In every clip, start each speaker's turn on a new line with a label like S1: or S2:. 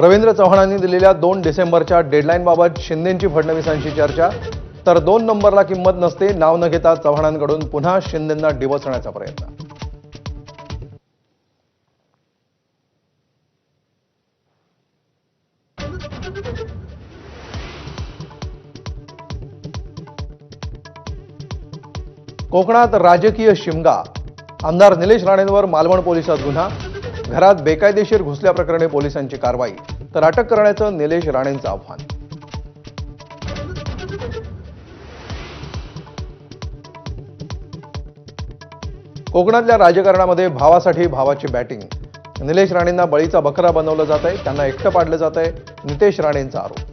S1: रवींद्र चव्हाणांनी दिलेल्या 2 डिसेंबरच्या डेडलाईनबाबत शिंदेंची फडणवीसांशी चर्चा, तर 2 नंबरला किंमत नसते नाव न घेता चव्हाणांकडून पुन्हा शिंदेंना डिवचण्याचा प्रयत्न. कोकणात राजकीय शिमगा. आमदार निलेश राणेंवर मालवण पोलिसात गुन्हा. घरात बेकायदेशीर घुसल्याप्रकरणी पोलिसांची कारवाई, तर अटक करण्याचं निलेश राणेंचं आव्हान. कोकणातल्या राजकारणामध्ये भावासाठी भावाची बॅटिंग. निलेश राणेंना बळीचा बकरा बनवलं जात आहे, त्यांना एकटं पाडलं जात आहे, नितेश राणेंचा आरोप.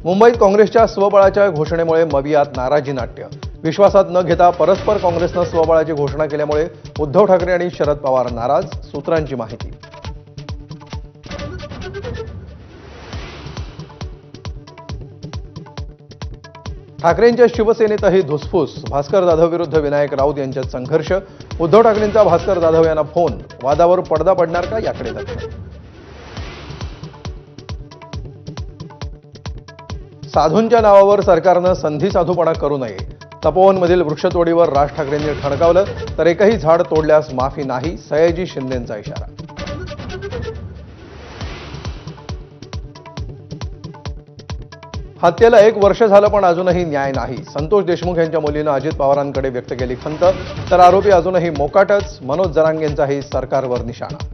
S1: मुंबईत काँग्रेसच्या स्वबळाच्या घोषणेमुळे मवियात नाराजी नाट्य. विश्वासात न घेता परस्पर काँग्रेसनं स्वबळाची घोषणा केल्यामुळे उद्धव ठाकरे आणि शरद पवार नाराज. सूत्रांची माहिती. ठाकरेंच्या शिवसेनेतही धुसफूस. भास्कर जाधव विरुद्ध विनायक राऊत यांच्यात संघर्ष. उद्धव ठाकरेंचा भास्कर जाधव यांना फोन. वादावर पडदा पडणार का, याकडे लक्ष. साधूंच्या नावावर सरकारनं संधी साधूपणा करू नये. तपोवनमधील वृक्षतोडीवर राज ठाकरेंनी ठणकावलं, तर एकही झाड तोडल्यास माफी नाही. सयाजी शिंदेंचा इशारा. हत्येला 1 वर्ष झालं पण अजूनही न्याय नाही. संतोष देशमुख यांच्या मुलीनं अजित पवारांकडे व्यक्त केली खंत, तर आरोपी अजूनही मोकाटच. मनोज जरांगेंचाही सरकारवर निशाणा.